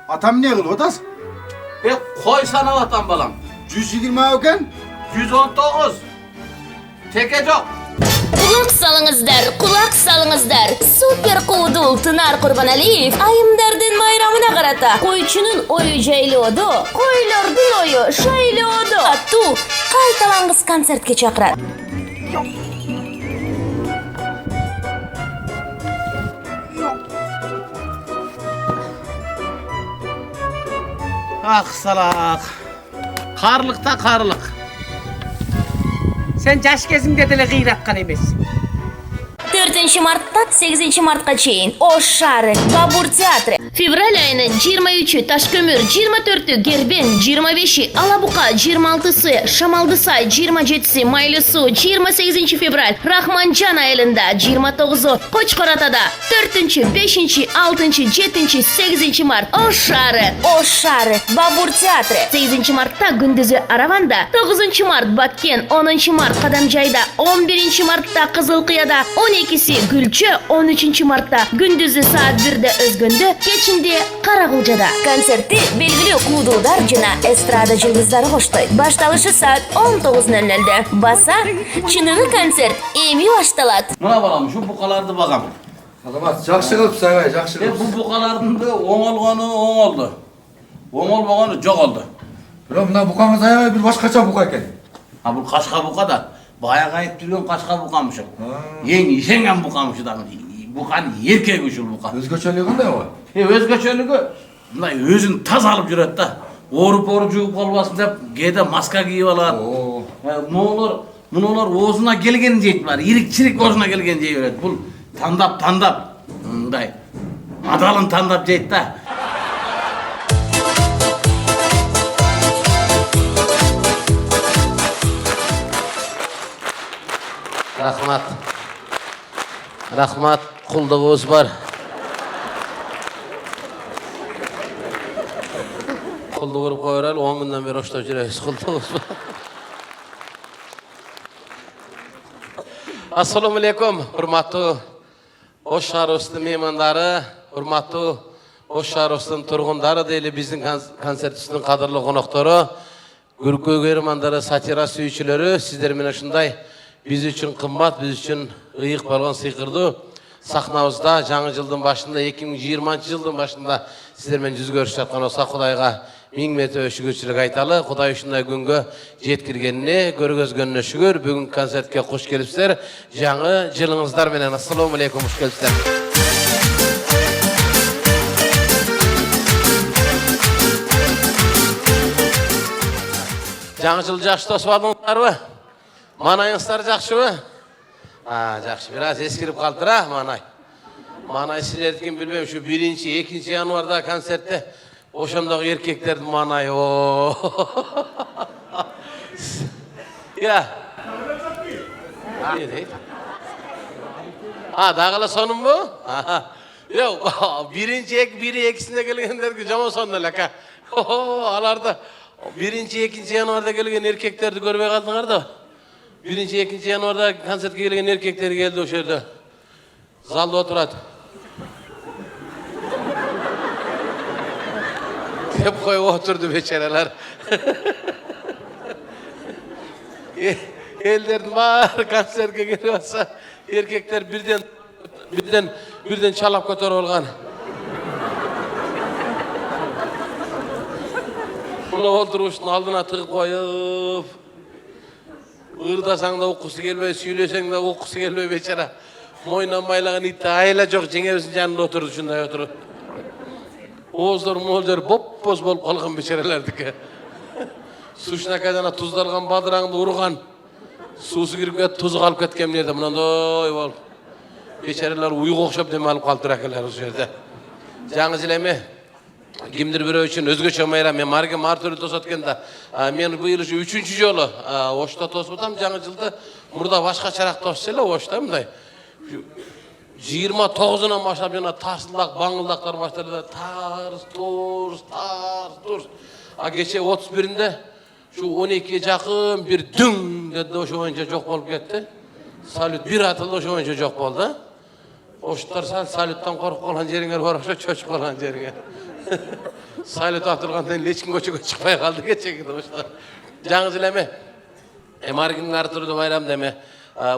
Atam ne kıldı otas? Koy sana vatan balam. 120 ekan? 119. Teke çok. Kulak salыңыздар. Super Kudul Tınar Kurbanaliyev ayımdardın bayramına karata. Koyçunun oyu jaylodu, koylardın oyu şaylodu. Attu, qaytalangız konsertke çaqirat. Ah salak. Karlıkta karlık. Sen jaş kezingde dele gıyratkan emesin. 4 Mart'tan 8 Mart'a çeyin Oş Şarı, Babur Teatrı. Fevral ayının 23'ü Taşkömür, 24'ü Gerben, 25'i Alabuka, 26'sı Şamaldısay, 27'si Maylısu, 28 Fevral Rahmancan ayılında, 29'u Koçkorata'da, 4. 5. 6. 7. 8. Mart Oş Şarı, Babur Teatrı. 8 Mart'ta gündüzü Aravan'da, 9 Mart Batken, 10 Mart Kadamcay'da, 11 Mart'ta Kızılkıya'da, 12'si Gülçü, 13 Mart'ta gündüzü saat 1'de Özgün'de, geçindi Karagılca'da. Konserti belgili Kudullar jana estrada yıldızları hoştaydı. Başlalışı saat 19:00'de. Basa, çınığı konsert emi baştalat. Mına balam şu bukalardı bakam. Azamat, жақсы kılıpsın ağabey, жақсы kılıpsın. Bu bukalardan da oğolganı oldu. Oğolganı çok oldu. Biram, mına bukamız ağabey bir başkaça buka eken. Ha bu kaşka buka da bayağı ayıp duruyorsun kaşka bukamışım. Yengen bukamışı da. Bukan erkek uçul buka. Özgöçeliği kандай o? Özgöçölüğü bunday özün taz alıp жүрөт da. Orup juup kalbasın dep kede maska kiyip alat. Munolar oğuzuna gelgen jeyttiler. Irik-çirik oğuzuna gelgen jey berет. Bul tandap. Mындай. Adalın tandap jeyt da. Rahmat, kulduğunuz var. Kuldu vurup koyural, 10 günden beri hoşta жүрөбүz. Kulduğunuz var. Assalamu alaikum, hurmatlı Oş Şaros'un mehmandары, hurmatlı Oş Şaros'un turgundары deyli bizden konsertimizin kadırlı konoktары, Gürkö Germandары, satira süyüçülері, sizler mene şunday biz üçün kımbat, biz üçün ıyık balgan sıykırdı. Sahnabızda жаңы жылдың başında, 2020 жылдың başında sizlerмен жүз көрүшүп жаткан olsa Кудайга миң мәртебе шүгүрчүлүк айталы. Кудай ушундай күнгө жеткиргенине, көргөзгөнүнө шүгүр. Бүгүн концертке кош келипсиздер. Жаңы жылыңыздар менен ассаламу алейкум, кош келипсиздер. Жаңы жыл жакшы тосуп алдыңыздарбы? Манайыңыздар жакшыбы? Жакшы. Бир аз эскирип калыптыр, манай. Манай силердикин билбейм, ушу 1-2 январда концертте ошондогу эркектердин манайы. Я. Дагыла сонунбу? Жок, 1-2-синде келгендерге жаман сонун эле ака. Аларда 1-2 январда келген эркектерди көрбөй калдыңар да. 1-2 январда концертке келген эркектер келди ошол жерде. Залда отурат. Hep koyup oturdu beçereler. Ellerin var konsertke geliyorsa erkekler birden çalap kötörüp olgan. Bunu oturuşun aldına tıkıp koyup ırdasaң da okusu gelmey, süylesең de okusu gelmey beçere. Moynan baylagan itti ayla жоқ жеңебиздин жанында отурду, ушундай отуруп. Oğuzlar bop-boz bolup kalgan beçerelerdiki. Suşnaka jana tuzdalgan badırаңды urgan. Susu kirip ketip tuzu kalıp ketken nerede? Mınanday bolup. Beçereler uygu okşap deme alıp kalıptır akeler o yerde. Жаңы жыл эме kimdir biri için özgöçe mayram. Men marga martörü tosatken da. Men bu yıl 3-cü jolu Oşta tosbutam. Жаңы жылda murda başka çarak tosçuyla Oşta mınday. 29'undan başlap yana tarsıldak, bangıldaklar başladı. Tars, turs. Geçe 31'inde şu 12'ye jakın bir dün dedi, oşo boyunca jok bolup ketti. Salyut bir atıldı, oşo boyunca jok boldu. Oştar salüttan korkup kalan jeriңер бар, oşo çöçüp kalan jeriңер. Saylata turgandan leçkin koçuga çıkmay kaldı geçekti uşlar. Жаңы жыл эме. Маргин Артурду байрам деме.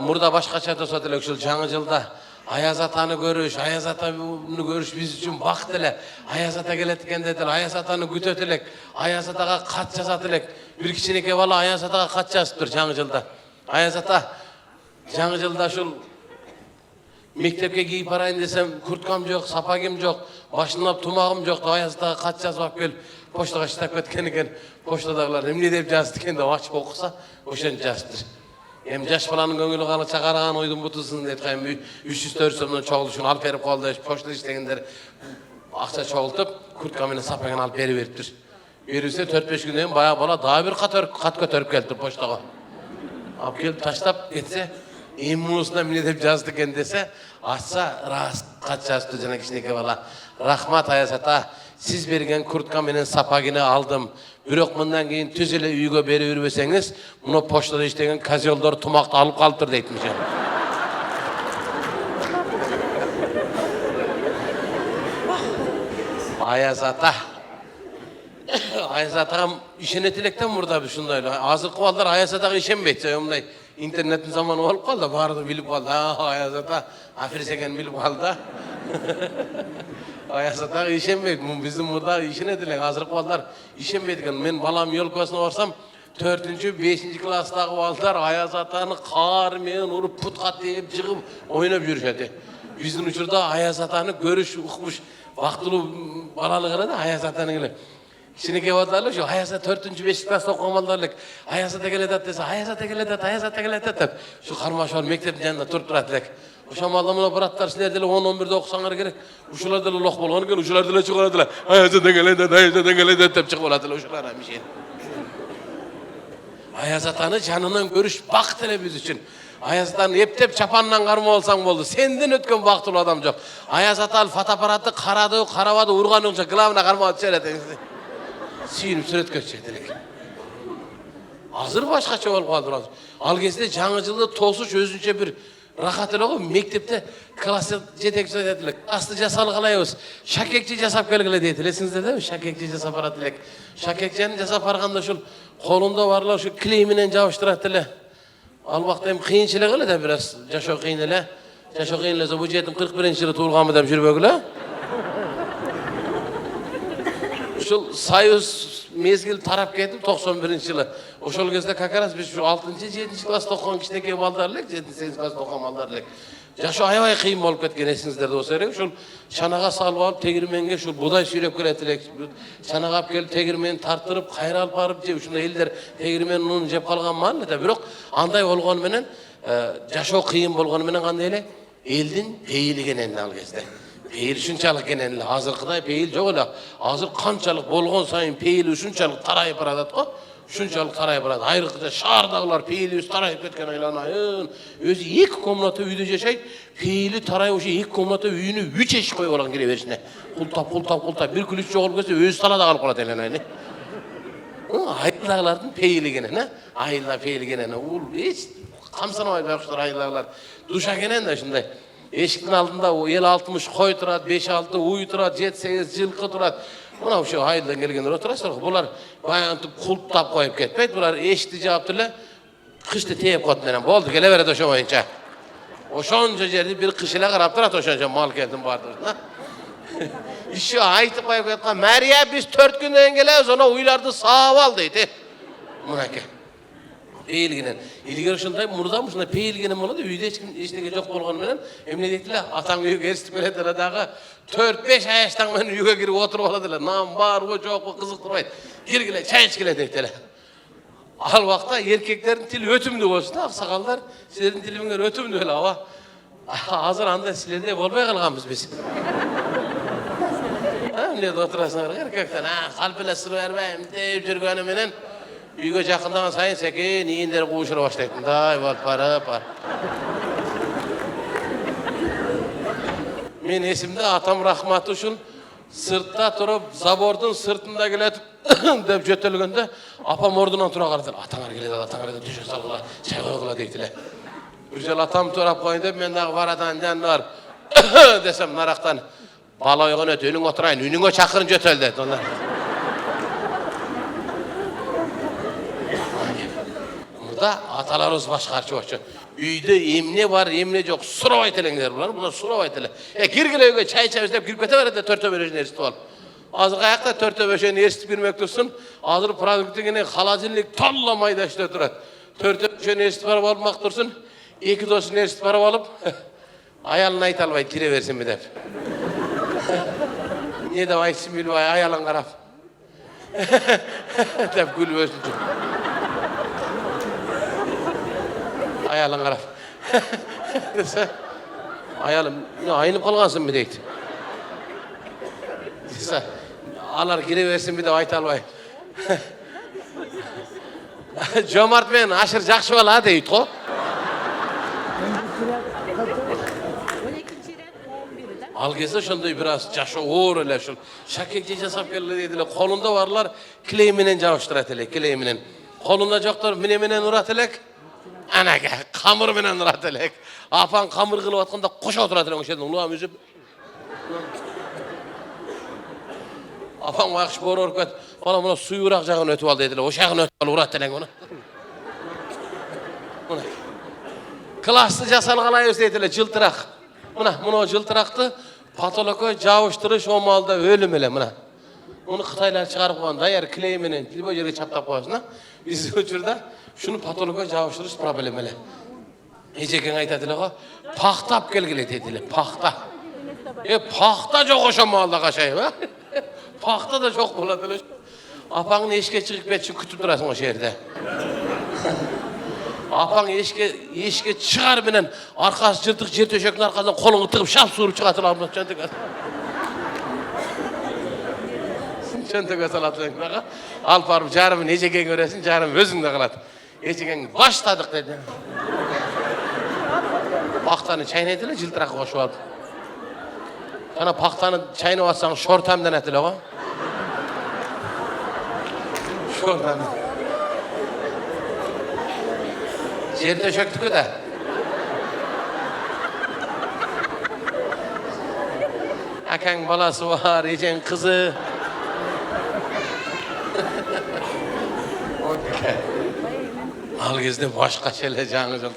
Мурда башкача тосот элек ушул жаңы жылда Аяз атаны көрүш, Аяз атаны көрүш биз үчүн бакыт эле. Аяз ата келет экен дедил, Аяз атаны күтөт элек. Аяз атага кат жазат элек. Бир кичинекей бала Аяз атага кат жазыптыр жаңы жылда. Аяз ата жаңы жылда ушул мектепке кийип барайын десем, курткам жок, сапагим жок, башымда тумагым жок деп Аяз атага кат жазып алып келип поштага штап кеткен экен. Поштадагылар эмне деп жазды экен деп ачып окуса, ошентип жазыптыр. Hem yaş falanın göngülü kalı çakaragan oydun butusun deyip hem 300-400 somdan çoğuluşunu alıp verip kaldı. Poşta işleyenler akça çoğultup kurtkamını sapagan alıp veri veriptir. Verirse 4-5 günden bayağı bala daha bir kat götürüp geldi poştaga. Alıp gelip taşlap etse emunusuna mine deyip yazdı eken dese açsa rahatsız kat yazdı jana kişineke bala. Rahmat Ayaz ata, siz bergen kurtka menen sapagini aldım. Bирок мындан кийин түз эле үйгө берип жүрбөсөңүз, муну поштада иштеген козелдор тумакты алып калыптыр дейтмиш. Аяз ата. Аяз атага ишенет электен мурда ушундай. Азыркы балдар Аяз атага ишенбейт. Мындай интернеттин заманы болуп калды, баары билип калды. Аяз ата афирис экен билип калды. Аяз атага ишенбейт. Биздин мурда ишенет элек. Азыркы балдар ишенбейт экен. Мен балам ёлкосуна барсам, 4-5 класстагы балдар Аяз атаны каар менен уруп путка тээп жыгып ойноп жүрүшөт. Биздин учурда Аяз атаны көрүш, укмуш вактылуу балалыгы да Аяз атаны эле. Кичинекей балдар ошо Аяз ата 4-5 класста окуган балдар элек. Аяз ата келет десе, Аяз ата келет, Аяз ата келет деп ушу кармашар мектептин жанында туруп турат элек. Ошо мала браттар силер деле 10-11де окусаңар керек. Ушулар деле лох болгон экен, ушулар деле чыгарат эле. Аяз ата келет, Аяз ата келет деп чыгып алат эле ушулар амишен. Аяз атаны жанынан көрүш бакыт эле биз үчүн. Аяз атаны эптеп чапанынан кармап алсаң болду. Сенден өткөн бактылуу адам жок. Аяз ата фотоаппаратты карады, карабады, урган үчүн главна кармап чыгат эле. Сүйүнүп сүрөткө чыгат элек. Азыр башкача болуп калды. Ал кезде жаңы жылды тосуш өзүнчө бир рахат эле го. Мектепте класс жетекчи айтат элек. Классты жасалгалайбыз. Шакекчи жасап келгиле дейт. Элесиңиздер деби? Шакекчи жасап барат элек. Шакекчини жасап барганда ушул колунда барлар ушу клей менен жабыштырат эле. Ал убакта эми кыйынчылык эле да бир аз жашоо кыйын эле. Жашоо кыйын эле, бу жетим 41-жылы туулганмы деп жүрбөгүлө. Ушул Союз мезгил тарап кетип 91-жылы. Ошол кезде как раз биз 6-7 класста окуган кичинекей балдар элек, 7-8 класста окуган балдар элек. Жашоо аябай кыйын болуп кеткен эсиңиздерде болсо керек. Ушул чанага салып алып тегирменге ушул будай сүйрөп келет элек. Чанага алып келип тегирмени тартырып, кайра алып барып же ушундай элдер тегирменин унун жеп калган маал да. Бирок андай болгону менен жашоо кыйын болгону менен кандай эле элдин пейили кенен ал кезде. Пейил ушунчалык кенен эле. Азыркыдай пейил жок эле. Азыр канчалык болгон сайын пейил ушунчалык тарайып барат го. Ушунчалык тарайып барат. Айрыкча шаардагылар пейилибиз тарайып кеткен айланайын. Өзү 2 комната үйдө жашайт. Пейили тарайып ошо 2 комната үйүнү 3 эшик коюп алган кире беришине. Култап бир күлүч жоголуп кетсе өзү талада калып калат айланайын. Айылдагылардын пейили кенен, айылда пейили кенен. Ул эч камсанабай байкуштар айылдагылар. Душа кенен да ушундай. Эшиктин алдында 50-60 кой турат, 5-6 уй турат, 7-8 жылкы турат. Мына ошо айылдан келгендер отурасыздар. Булар баягынтип култап коюп кетпейт. Булар эшикти жаап эле кышты тээп коет менен болду, келе берет ошо боюнча. Ошончо жерди бир кыш эле карап турат, ошончо мал келдим бардыгына. Иши айтып коюп жаткан, "Мария, биз 4 күндөн келебиз, ана уйларды саап ал" дейт. Мынакей. Пейилгенен. Илгери ушундай мурда ушундай пейилгенен болот, үйдө эчтеке жок болгону менен эмне дейт эле, атаң үйгө эрсип келет эле дагы 4-5 аяштан менен үйгө кирип отуруп алат эле. Нам барбы, жокпу кызыктырбайт. Киргиле, чай ичкиле дейт эле. Ал убакта эркектердин тили өтүмдүү болчу да, аксакалдар, силердин тилиңер өтүмдүү эле, ооба. Азыр андай силердей болбой калганбыз биз. Эмне деп отурасыңар, эркектен, калп эле сыр бербейм деп жүргөнү менен үйгө жакындаган сайын секен ийиндер куушура баштайт. Мындай болуп барып. Мен эсимде атам рахматы ушун сыртта туруп, забордун сыртында келет деп жөтөлгөндө апам ордунан тура карады. Атаңар келет, түшө салгыла, чай койгула дейт эле. Бир жолу атам турап коюн деп мен дагы барадан жандар десем нарактан Bala oygan öte, önüne oturayın, önüne çakırınca ötel dedi. Onlar. Burada atalarımız başkarçı olsun. Üyde emne var, emne yok. Surav aytelenler bunlar. Bunlar surav ayteler. Girgile öyle çay içemiz deyip girip kete verir de törtö böreğini ersitip alıp. Azır ayakta törtö böreğini ersitip girmek dursun. Azır produktigini halacılık tollamayda işte durat. Törtö böreğini ersitip almak dursun. İki dostunu ersitip alıp ayalına ait almayı gire versin bir deyip. Niye de aytsın bilip ayalın karaf. Deyip gülüp ölsün. Ayalın qaraf. Dese, ayalım, ayınıp kalgansın bir deydi. Dese, alar giriversin bir de ayta albay. Jomart men aşır jakşı bala deydi o. Al kese şunday biraz jaşı oğur öyle şun. Şakekçe jasap geldi dediler. Kolunda varlar, kileyminen javuşturat ele, kileyminen. Kolunda joktor, mine urat elek. Anaga, kamır menen urat elek. Apan kamır kılıp atkanda koşa oturat elek. Oşedin, ulan müzip. Apan vakış boru oruk et. Bana buna suyu urak жағын ötüp al dediler. Oşağın ötüp al urat elek onu. Klaslı jasalgan ayız dediler, jıltırak. Muna jıltıraktı. Patoloko javuştırış o malda ölüm ele muna. Onu Xitaylar çıkarıp koyan dayar kileymenen kilbo yerge çaptap koyasına. Biz uçurda şunu patologa javuştırış problemeli. Eceken aytadılar o, paxtap gelgile dediler, paxta. Paxta çok oşa malda kaşayım ha. Paxta da çok buladılar. Apanın eşke çıkıp etsin kütüp durasın o şehirde. Apan eşke çıkar binen arkası cırtık jer töşekin arkasından kolunu tıkıp şap surup çıkartılar. Çöntöge salatın. Al parım jarımın eceken göresin, jarım özünde kalat. Eceken başladık dedi. Paxtanı çaynaydılar, jıltırak koşup aldı. Sana paxtanı çaynap atsan şortamdan etiler o. Şortamdan. Jerde çöktük de. Akan balası var, ecen kızı. Al gezde başka şeyler canınız yok.